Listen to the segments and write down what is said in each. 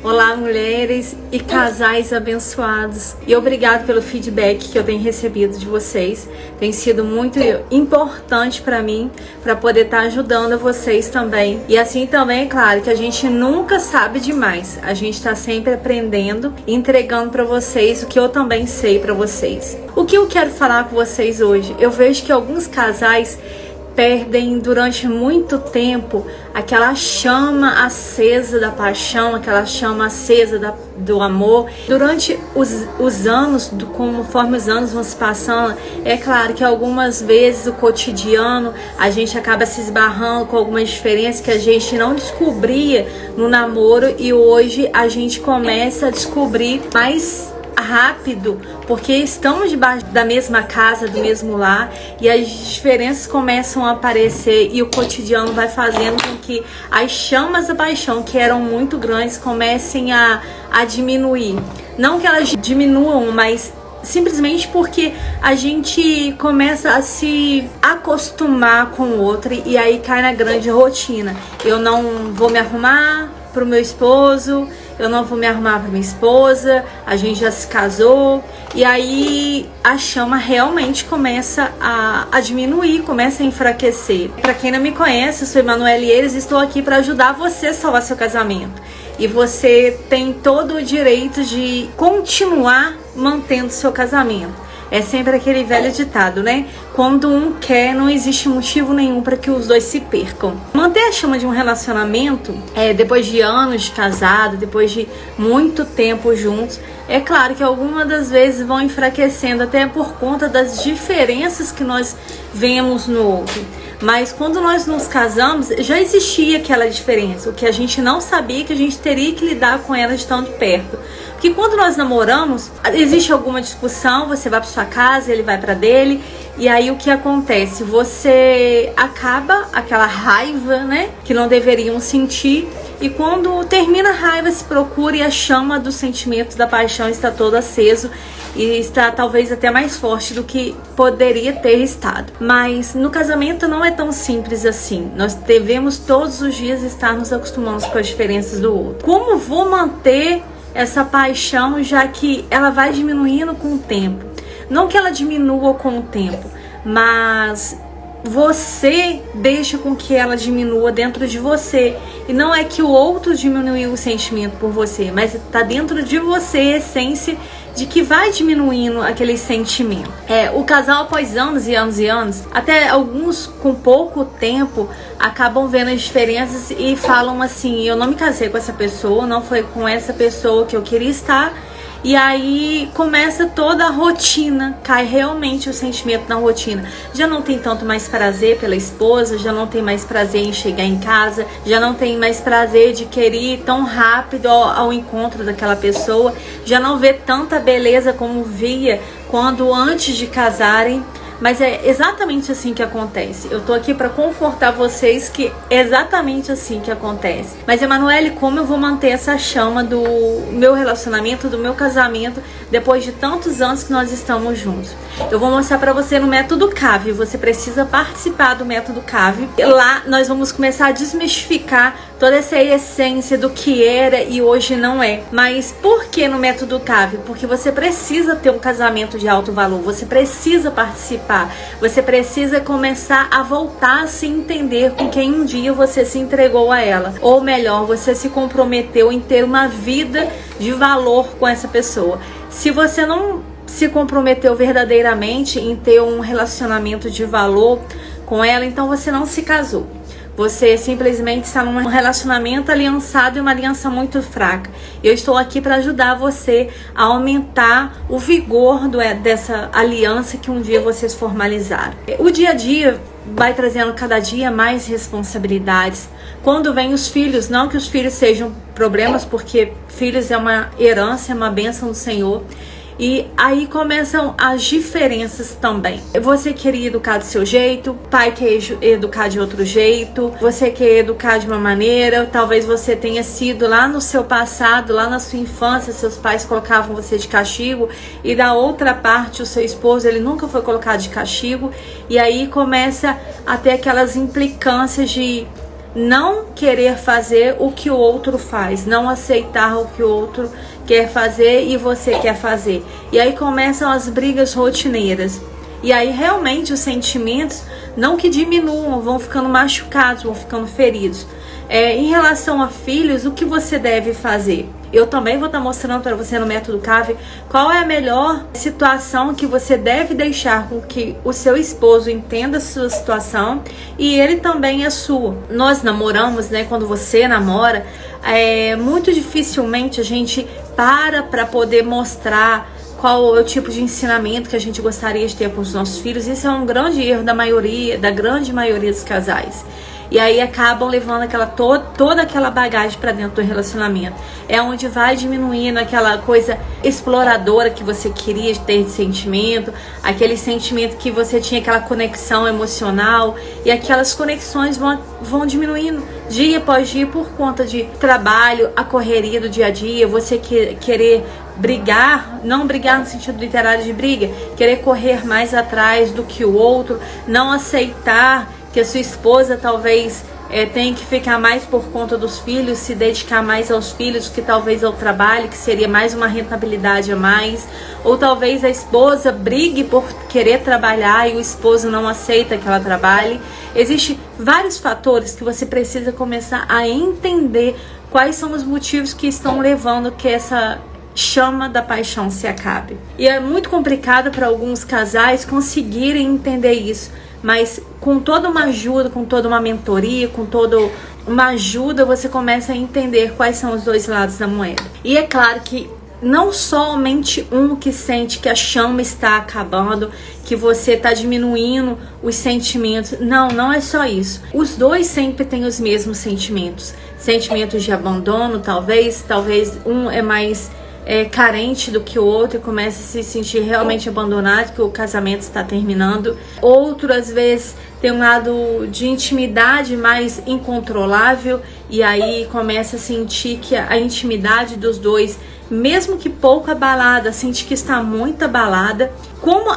Olá, mulheres e casais abençoados. E obrigado pelo feedback que eu tenho recebido de vocês. Tem sido muito importante para mim, para poder estar ajudando vocês também. E assim também, é claro, que a gente nunca sabe demais. A gente está sempre aprendendo e entregando para vocês o que eu também sei para vocês. O que eu quero falar com vocês hoje? Eu vejo que alguns casais perdem durante muito tempo aquela chama acesa da paixão, aquela chama acesa do amor. Durante os anos, conforme os anos vão se passando, é claro que algumas vezes o cotidiano a gente acaba se esbarrando com algumas diferenças que a gente não descobria no namoro e hoje a gente começa a descobrir mais rápido, porque estamos debaixo da mesma casa, do mesmo lar, e as diferenças começam a aparecer e o cotidiano vai fazendo com que as chamas da paixão, que eram muito grandes, comecem a diminuir. Não que elas diminuam, mas simplesmente porque a gente começa a se acostumar com o outro e aí cai na grande rotina. Eu não vou me arrumar pro meu esposo, eu não vou me arrumar para minha esposa, a gente já se casou, e aí a chama realmente começa a diminuir, começa a enfraquecer. Para quem não me conhece, eu sou Emanuele Eiras e estou aqui para ajudar você a salvar seu casamento. E você tem todo o direito de continuar mantendo seu casamento. É sempre aquele velho ditado, né? Quando um quer, não existe motivo nenhum para que os dois se percam. Manter a chama de um relacionamento, depois de anos de casado, depois de muito tempo juntos, é claro que algumas das vezes vão enfraquecendo, até por conta das diferenças que nós vemos no outro. Mas quando nós nos casamos, já existia aquela diferença. O que a gente não sabia que a gente teria que lidar com ela de tão de perto. Porque quando nós namoramos, existe alguma discussão, você vai para sua casa, ele vai para dele, e aí o que acontece? Você acaba aquela raiva, né, que não deveriam sentir, e quando termina a raiva, se procura e a chama do sentimento da paixão está todo aceso e está talvez até mais forte do que poderia ter estado. Mas no casamento não é tão simples assim. Nós devemos todos os dias estar nos acostumando com as diferenças do outro. Como vou manter essa paixão, já que ela vai diminuindo com o tempo? Não que ela diminua com o tempo, mas você deixa com que ela diminua dentro de você. E não é que o outro diminuiu o sentimento por você, mas está dentro de você a essência de que vai diminuindo aquele sentimento. O casal, após anos e anos e anos, até alguns com pouco tempo, acabam vendo as diferenças e falam assim: eu não me casei com essa pessoa, não foi com essa pessoa que eu queria estar. E aí começa toda a rotina, cai realmente o sentimento na rotina. Já não tem tanto mais prazer pela esposa, já não tem mais prazer em chegar em casa, já não tem mais prazer de querer ir tão rápido ao encontro daquela pessoa, já não vê tanta beleza como via quando antes de casarem. Mas é exatamente assim que acontece. Eu tô aqui para confortar vocês que é exatamente assim que acontece. Mas, Emanuele, como eu vou manter essa chama do meu relacionamento, do meu casamento, depois de tantos anos que nós estamos juntos? Eu vou mostrar para você no método CAV. Você precisa participar do método CAV. Lá nós vamos começar a desmistificar toda essa essência do que era e hoje não é. Mas por que no método CAV? Porque você precisa ter um casamento de alto valor. Você precisa participar. Você precisa começar a voltar a se entender com quem um dia você se entregou a ela. Ou melhor, você se comprometeu em ter uma vida de valor com essa pessoa. Se você não se comprometeu verdadeiramente em ter um relacionamento de valor com ela, então você não se casou. Você simplesmente está num relacionamento aliançado e uma aliança muito fraca. Eu estou aqui para ajudar você a aumentar o vigor dessa aliança que um dia vocês formalizaram. O dia a dia vai trazendo cada dia mais responsabilidades. Quando vem os filhos, não que os filhos sejam problemas, porque filhos é uma herança, é uma bênção do Senhor. E aí começam as diferenças também. Você queria educar do seu jeito, o pai quer educar de outro jeito, você quer educar de uma maneira, talvez você tenha sido lá no seu passado, lá na sua infância, seus pais colocavam você de castigo, e da outra parte, o seu esposo, ele nunca foi colocado de castigo, e aí começa a ter aquelas implicâncias de não querer fazer o que o outro faz, não aceitar o que o outro quer fazer e você quer fazer. E aí começam as brigas rotineiras. E aí realmente os sentimentos não que diminuam, vão ficando machucados, vão ficando feridos. Em relação a filhos, o que você deve fazer? Eu também vou estar mostrando para você no método CAV qual é a melhor situação que você deve deixar com que o seu esposo entenda a sua situação e ele também a sua. Nós namoramos, né? Quando você namora, muito dificilmente a gente para poder mostrar qual é o tipo de ensinamento que a gente gostaria de ter com os nossos filhos. Isso é um grande erro da grande maioria dos casais. E aí acabam levando toda aquela bagagem para dentro do relacionamento. É onde vai diminuindo aquela coisa exploradora que você queria ter de sentimento, aquele sentimento que você tinha aquela conexão emocional, e aquelas conexões vão diminuindo dia após dia por conta de trabalho, a correria do dia a dia, você querer brigar, não brigar no sentido literário de briga, querer correr mais atrás do que o outro, não aceitar que a sua esposa talvez tenha que ficar mais por conta dos filhos, se dedicar mais aos filhos que talvez ao trabalho, que seria mais uma rentabilidade a mais, ou talvez a esposa brigue por querer trabalhar e o esposo não aceita que ela trabalhe. Existem vários fatores que você precisa começar a entender quais são os motivos que estão levando que essa chama da paixão se acabe. E é muito complicado para alguns casais conseguirem entender isso, mas com toda uma ajuda, com toda uma mentoria, com toda uma ajuda, você começa a entender quais são os dois lados da moeda. E é claro que não somente um que sente que a chama está acabando, que você está diminuindo os sentimentos. Não é só isso. Os dois sempre têm os mesmos sentimentos. Sentimentos de abandono, talvez um é mais carente do que o outro e começa a se sentir realmente abandonado, que o casamento está terminando. Outro, às vezes, tem um lado de intimidade mais incontrolável e aí começa a sentir que a intimidade dos dois, mesmo que pouco abalada, sente que está muito abalada. Como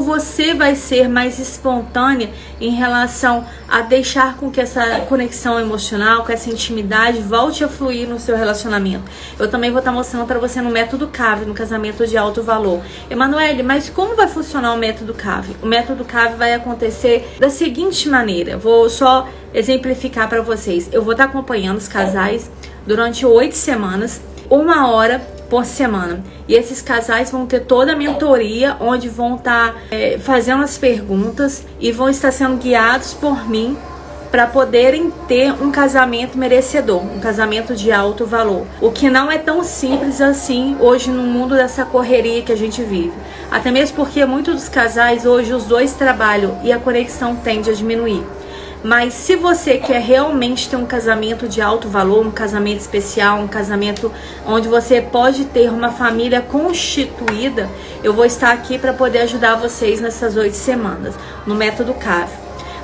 você vai ser mais espontânea em relação a deixar com que essa conexão emocional, com essa intimidade volte a fluir no seu relacionamento. Eu também vou estar mostrando para você no método CAV, no casamento de alto valor. Emanuele, mas como vai funcionar o método CAV? O método CAV vai acontecer da seguinte maneira, vou só exemplificar para vocês. Eu vou estar acompanhando os casais durante 8 semanas, 1 hora por semana. E esses casais vão ter toda a mentoria, onde vão estar fazendo as perguntas e vão estar sendo guiados por mim para poderem ter um casamento merecedor, um casamento de alto valor. O que não é tão simples assim hoje no mundo dessa correria que a gente vive. Até mesmo porque muitos dos casais hoje os dois trabalham e a conexão tende a diminuir. Mas se você quer realmente ter um casamento de alto valor, um casamento especial, um casamento onde você pode ter uma família constituída, eu vou estar aqui para poder ajudar vocês nessas 8 semanas, no método CAV.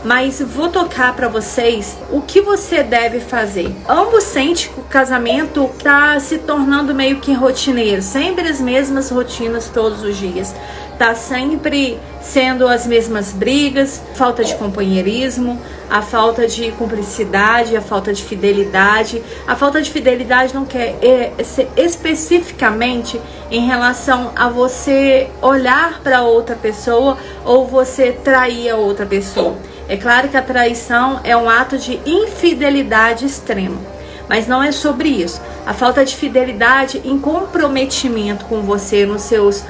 Mas vou tocar para vocês o que você deve fazer. Ambos sentem que o casamento está se tornando meio que rotineiro, sempre as mesmas rotinas todos os dias. Tá sempre sendo as mesmas brigas, falta de companheirismo, a falta de cumplicidade, a falta de fidelidade. A falta de fidelidade não quer ser especificamente em relação a você olhar para outra pessoa ou você trair a outra pessoa. É claro que a traição é um ato de infidelidade extrema, mas não é sobre isso. A falta de fidelidade em comprometimento com você nos seus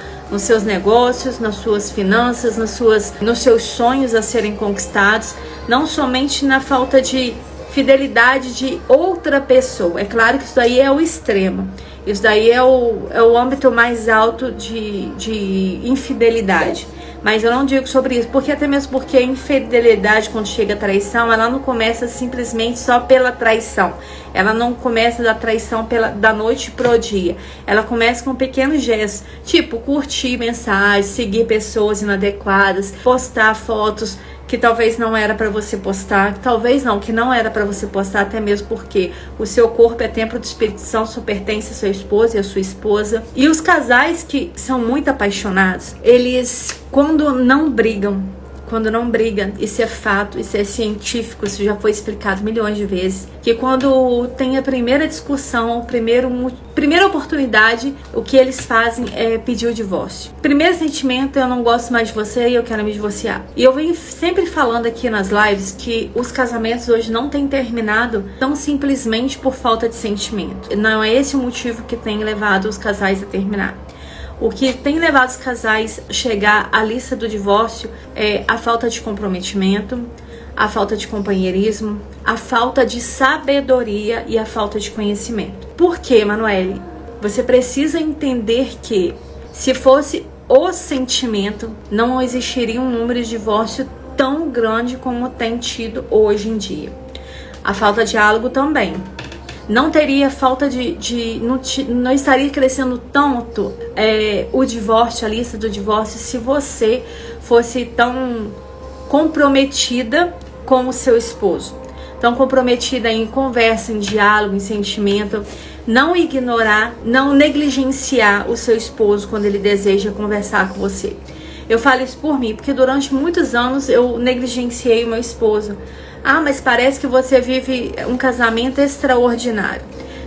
negócios, nas suas finanças, nos seus sonhos a serem conquistados, não somente na falta de fidelidade de outra pessoa. É claro que isso daí é o extremo, isso daí é o âmbito mais alto de infidelidade. Mas eu não digo sobre isso, porque até mesmo porque a infidelidade, quando chega a traição, ela não começa simplesmente só pela traição. Ela não começa da traição da noite pro dia. Ela começa com pequenos gestos, tipo curtir mensagens, seguir pessoas inadequadas, postar fotos que talvez não era para você postar, que não era para você postar, até mesmo porque o seu corpo é templo do Espírito Santo, só pertence a sua esposa e a sua esposa. E os casais que são muito apaixonados, eles, quando não brigam, quando não briga. Isso é fato, isso é científico, isso já foi explicado milhões de vezes. Que quando tem a primeira discussão, primeira oportunidade, o que eles fazem é pedir o divórcio. Primeiro sentimento, eu não gosto mais de você e eu quero me divorciar. E eu venho sempre falando aqui nas lives que os casamentos hoje não têm terminado tão simplesmente por falta de sentimento. Não é esse o motivo que tem levado os casais a terminar. O que tem levado os casais a chegar à lista do divórcio é a falta de comprometimento, a falta de companheirismo, a falta de sabedoria e a falta de conhecimento. Por quê, Manoele? Você precisa entender que se fosse o sentimento, não existiria um número de divórcio tão grande como tem tido hoje em dia. A falta de diálogo também. Não teria falta não estaria crescendo tanto o divórcio, a lista do divórcio, se você fosse tão comprometida com o seu esposo. Tão comprometida em conversa, em diálogo, em sentimento. Não ignorar, não negligenciar o seu esposo quando ele deseja conversar com você. Eu falo isso por mim, porque durante muitos anos eu negligenciei o meu esposo. Ah, mas parece que você vive um casamento extraordinário.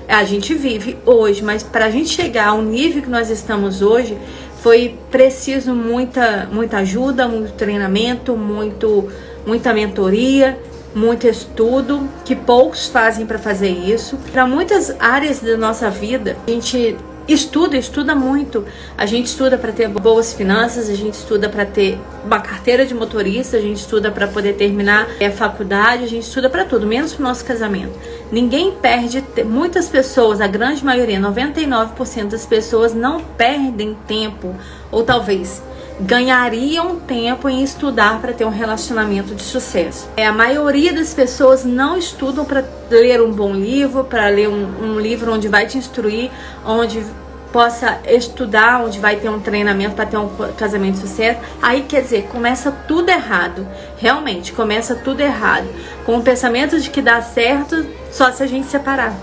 A gente vive hoje, mas para a gente chegar ao nível que nós estamos hoje, foi preciso muita ajuda, muito treinamento, muita mentoria, muito estudo, que poucos fazem para fazer isso. Para muitas áreas da nossa vida, a gente estuda muito. A gente estuda para ter boas finanças, a gente estuda para ter uma carteira de motorista, a gente estuda para poder terminar a faculdade, a gente estuda para tudo, menos para o nosso casamento. Ninguém perde, muitas pessoas, a grande maioria, 99% das pessoas não perdem tempo, ou talvez ganhariam tempo em estudar para ter um relacionamento de sucesso. A maioria das pessoas não estudam para ler um bom livro, para ler um livro onde vai te instruir, onde possa estudar, onde vai ter um treinamento para ter um casamento de sucesso. Aí, quer dizer, começa tudo errado. Realmente, começa tudo errado. Com o pensamento de que dá certo só se a gente separar.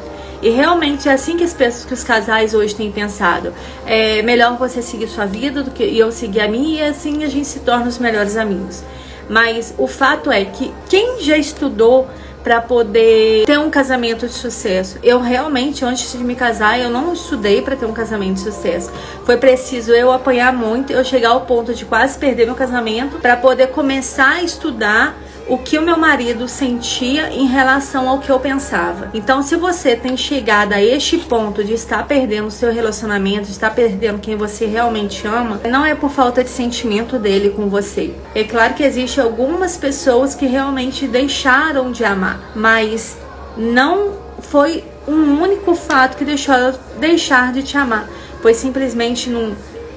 E realmente é assim que os casais hoje têm pensado. É melhor você seguir sua vida do que eu seguir a minha, e assim a gente se torna os melhores amigos. Mas o fato é que quem já estudou para poder ter um casamento de sucesso? Eu realmente, antes de me casar, eu não estudei para ter um casamento de sucesso. Foi preciso eu apanhar muito, eu chegar ao ponto de quase perder meu casamento para poder começar a estudar o que o meu marido sentia em relação ao que eu pensava. Então, se você tem chegado a este ponto de estar perdendo o seu relacionamento, de estar perdendo quem você realmente ama, não é por falta de sentimento dele com você. É claro que existem algumas pessoas que realmente deixaram de amar, mas não foi um único fato que deixou ela deixar de te amar. Foi simplesmente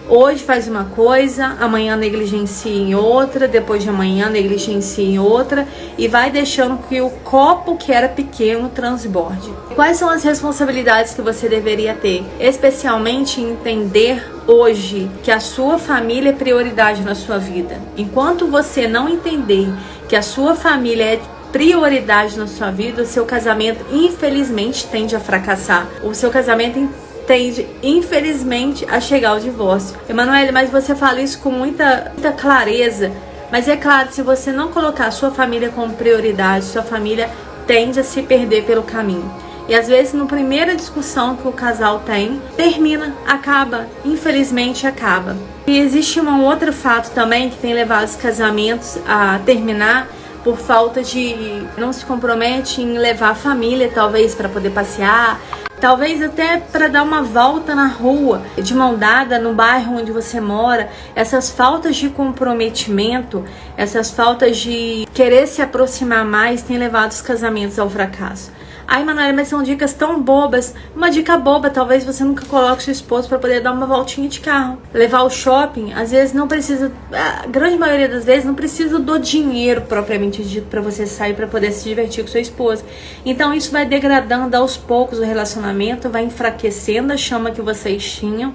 hoje faz uma coisa, amanhã negligencia em outra, depois de amanhã negligencia em outra, e vai deixando que o copo que era pequeno transborde. Quais são as responsabilidades que você deveria ter? Especialmente entender hoje que a sua família é prioridade na sua vida. Enquanto você não entender que a sua família é prioridade na sua vida, o seu casamento infelizmente tende a fracassar. O seu casamento tende, infelizmente, a chegar ao divórcio. Emanuele, mas você fala isso com muita clareza. Mas é claro, se você não colocar a sua família como prioridade, sua família tende a se perder pelo caminho. E às vezes, na primeira discussão que o casal tem, termina, acaba. Infelizmente, acaba. E existe um outro fato também que tem levado os casamentos a terminar por falta de... não se compromete em levar a família, talvez, para poder passear. Talvez até para dar uma volta na rua, de mão dada, no bairro onde você mora. Essas faltas de comprometimento, essas faltas de querer se aproximar mais, têm levado os casamentos ao fracasso. Ai, Manoela, mas são dicas tão bobas. Uma dica boba, talvez você nunca coloque seu esposo para poder dar uma voltinha de carro. Levar ao shopping, às vezes não precisa, a grande maioria das vezes não precisa do dinheiro propriamente dito para você sair para poder se divertir com sua esposa. Então isso vai degradando aos poucos o relacionamento, vai enfraquecendo a chama que vocês tinham,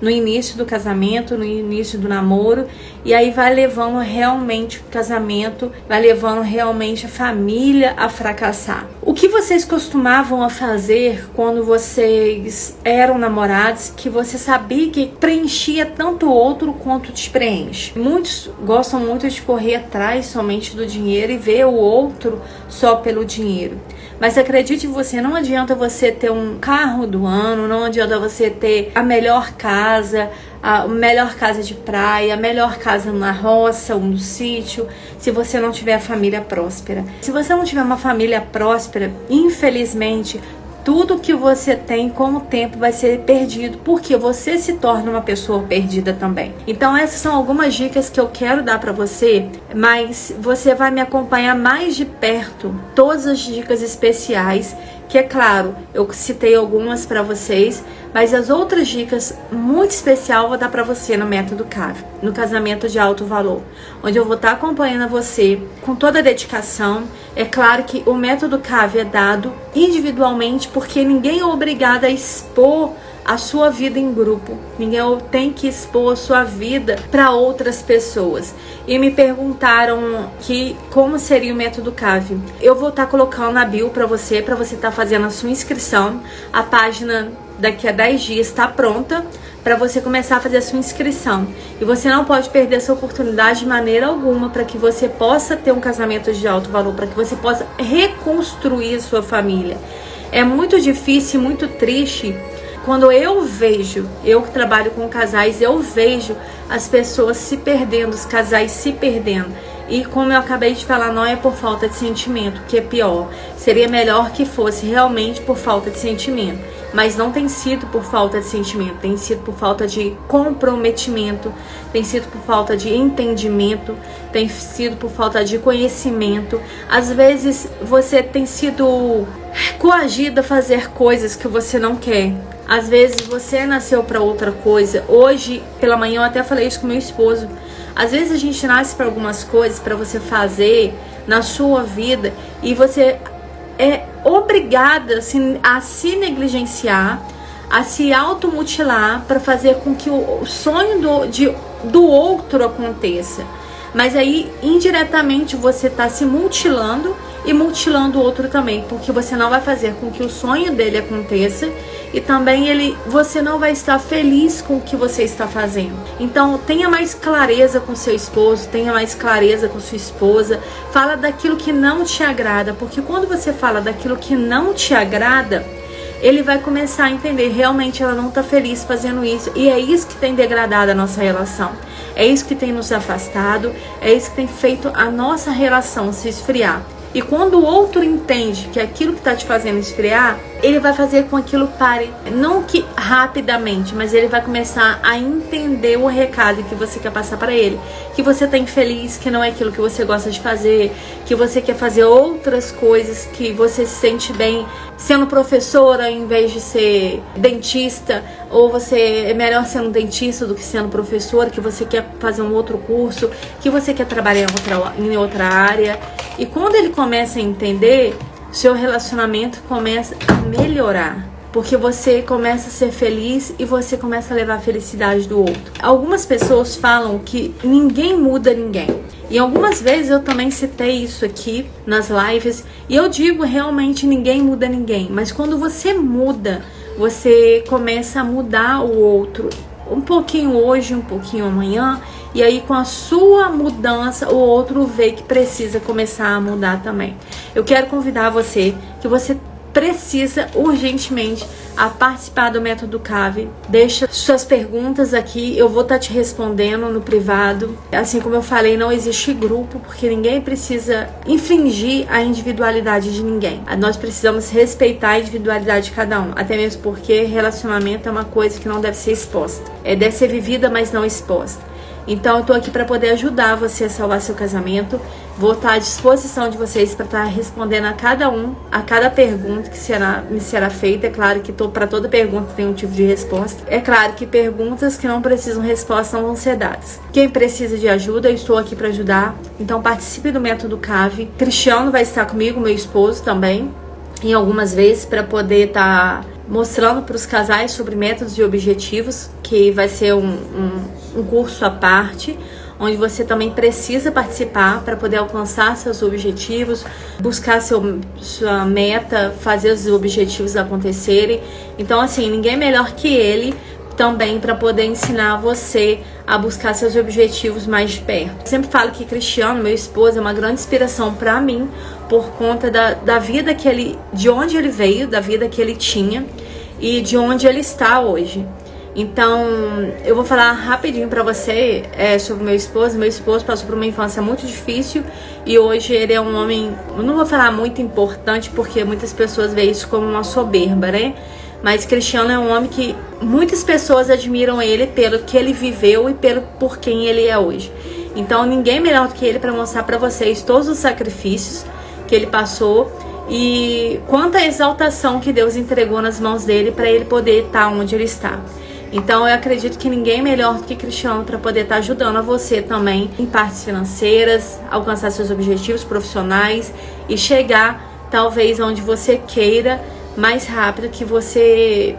no início do casamento, no início do namoro, e aí vai levando realmente o casamento, vai levando realmente a família a fracassar. O que vocês costumavam a fazer quando vocês eram namorados, que você sabia que preenchia tanto o outro quanto te preenche? Muitos gostam muito de correr atrás somente do dinheiro e ver o outro só pelo dinheiro. Mas acredite em você, não adianta você ter um carro do ano, não adianta você ter a melhor casa de praia, a melhor casa na roça ou no sítio, se você não tiver a família próspera. Se você não tiver uma família próspera, infelizmente, tudo que você tem com o tempo vai ser perdido, porque você se torna uma pessoa perdida também. Então essas são algumas dicas que eu quero dar para você, mas você vai me acompanhar mais de perto, todas as dicas especiais, que é claro, eu citei algumas para vocês, mas as outras dicas muito especial eu vou dar para você no Método CAV, no Casamento de Alto Valor, onde eu vou estar acompanhando você com toda a dedicação. É claro que o Método CAV é dado individualmente, porque ninguém é obrigado a expor a sua vida em grupo. Ninguém tem que expor a sua vida para outras pessoas. E me perguntaram como seria o Método CAV. Eu vou estar colocando na bio para você estar fazendo a sua inscrição. A página daqui a 10 dias está pronta para você começar a fazer a sua inscrição. E você não pode perder essa oportunidade de maneira alguma, para que você possa ter um casamento de alto valor, para que você possa reconstruir a sua família. É muito difícil, muito triste, quando eu que trabalho com casais, eu vejo as pessoas se perdendo, os casais se perdendo. E como eu acabei de falar, não é por falta de sentimento, que é pior. Seria melhor que fosse realmente por falta de sentimento. Mas não tem sido por falta de sentimento, tem sido por falta de comprometimento, tem sido por falta de entendimento, tem sido por falta de conhecimento. Às vezes você tem sido coagido a fazer coisas que você não quer. Às vezes você nasceu para outra coisa. Hoje, pela manhã, eu até falei isso com meu esposo. Às vezes a gente nasce para algumas coisas para você fazer na sua vida e você é obrigada a se negligenciar, a se automutilar para fazer com que o sonho do outro aconteça. Mas aí, indiretamente, você está se mutilando e mutilando o outro também, porque você não vai fazer com que o sonho dele aconteça e também você não vai estar feliz com o que você está fazendo. Então, tenha mais clareza com seu esposo, tenha mais clareza com sua esposa, fala daquilo que não te agrada, porque quando você fala daquilo que não te agrada, ele vai começar a entender, realmente ela não está feliz fazendo isso, e é isso que tem degradado a nossa relação. É isso que tem nos afastado, é isso que tem feito a nossa relação se esfriar. E quando o outro entende que aquilo que está te fazendo esfriar, ele vai fazer com que aquilo pare, não que rapidamente, mas ele vai começar a entender o recado que você quer passar para ele. Que você está infeliz, que não é aquilo que você gosta de fazer, que você quer fazer outras coisas, que você se sente bem sendo professora em vez de ser dentista, ou você é melhor sendo dentista do que sendo professora, que você quer fazer um outro curso, que você quer trabalhar em outra área. E quando ele começa a entender, seu relacionamento começa a melhorar, porque você começa a ser feliz e você começa a levar a felicidade do outro. Algumas pessoas falam que ninguém muda ninguém. E algumas vezes eu também citei isso aqui nas lives, e eu digo realmente ninguém muda ninguém. Mas quando você muda, você começa a mudar o outro. Um pouquinho hoje, um pouquinho amanhã. E aí com a sua mudança, o outro vê que precisa começar a mudar também. Eu quero convidar você, que você precisa urgentemente a participar do Método CAV. Deixa suas perguntas aqui, eu vou estar te respondendo no privado. Assim como eu falei, não existe grupo, porque ninguém precisa infringir a individualidade de ninguém. Nós precisamos respeitar a individualidade de cada um, até mesmo porque relacionamento é uma coisa que não deve ser exposta. Deve ser vivida, mas não exposta. Então eu tô aqui para poder ajudar você a salvar seu casamento. Vou estar à disposição de vocês para estar respondendo a cada pergunta que me será feita. É claro que para toda pergunta tem um tipo de resposta. É claro que perguntas que não precisam resposta não vão ser dadas. Quem precisa de ajuda, eu estou aqui para ajudar. Então participe do Método CAV. Cristiano vai estar comigo, meu esposo também, em algumas vezes, para poder estar mostrando para os casais sobre métodos e objetivos, que vai ser um curso à parte, onde você também precisa participar para poder alcançar seus objetivos, buscar sua meta, fazer os objetivos acontecerem. Então, assim, ninguém melhor que ele também para poder ensinar você a buscar seus objetivos mais de perto. Eu sempre falo que Cristiano, meu esposo, é uma grande inspiração para mim por conta da vida que ele, de onde ele veio, da vida que ele tinha e de onde ele está hoje. Então, eu vou falar rapidinho pra você sobre meu esposo. Meu esposo passou por uma infância muito difícil e hoje ele é um homem, eu não vou falar muito importante porque muitas pessoas veem isso como uma soberba, né? Mas Cristiano é um homem que muitas pessoas admiram ele pelo que ele viveu e por quem ele é hoje. Então, ninguém melhor do que ele para mostrar pra vocês todos os sacrifícios que ele passou e quanta exaltação que Deus entregou nas mãos dele para ele poder estar onde ele está. Então eu acredito que ninguém melhor do que Cristiano para poder estar ajudando a você também em partes financeiras, alcançar seus objetivos profissionais e chegar talvez onde você queira mais rápido, que você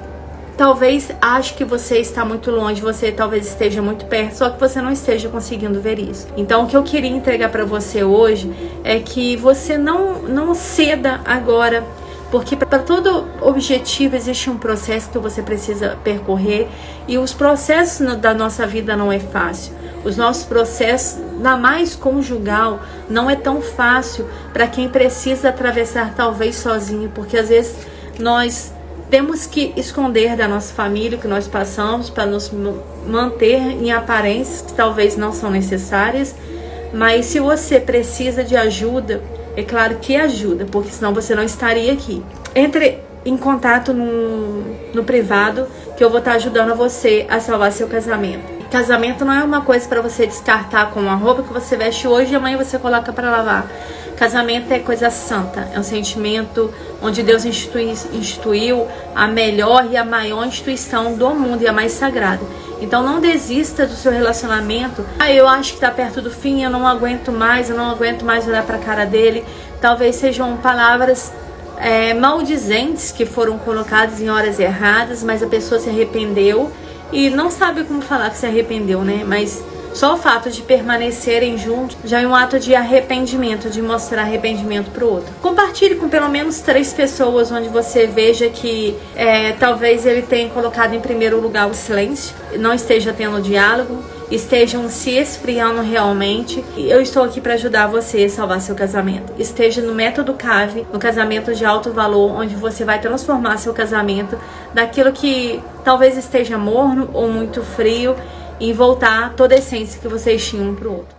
talvez ache que você está muito longe, você talvez esteja muito perto, só que você não esteja conseguindo ver isso. Então o que eu queria entregar para você hoje é que você não ceda agora, porque para todo objetivo existe um processo que você precisa percorrer e os processos da nossa vida não é fácil. Os nossos processos, na mais conjugal, não é tão fácil para quem precisa atravessar talvez sozinho, porque às vezes nós temos que esconder da nossa família o que nós passamos para nos manter em aparências que talvez não são necessárias, mas se você precisa de ajuda, é claro que ajuda, porque senão você não estaria aqui. Entre em contato no privado, que eu vou estar ajudando você a salvar seu casamento. Casamento não é uma coisa para você descartar com uma roupa que você veste hoje e amanhã você coloca para lavar. Casamento é coisa santa, é um sentimento onde Deus instituiu a melhor e a maior instituição do mundo e a mais sagrada. Então não desista do seu relacionamento. Eu acho que tá perto do fim, eu não aguento mais olhar pra cara dele. Talvez sejam palavras maldizentes que foram colocadas em horas erradas, mas a pessoa se arrependeu e não sabe como falar que se arrependeu, né? Mas só o fato de permanecerem juntos já é um ato de arrependimento, de mostrar arrependimento pro outro. Compartilhe com pelo menos 3 pessoas onde você veja que talvez ele tenha colocado em primeiro lugar o silêncio, não esteja tendo diálogo, estejam se esfriando realmente. Eu estou aqui para ajudar você a salvar seu casamento. Esteja no método CAVE, no casamento de alto valor, onde você vai transformar seu casamento daquilo que talvez esteja morno ou muito frio e voltar toda a essência que vocês tinham um pro outro.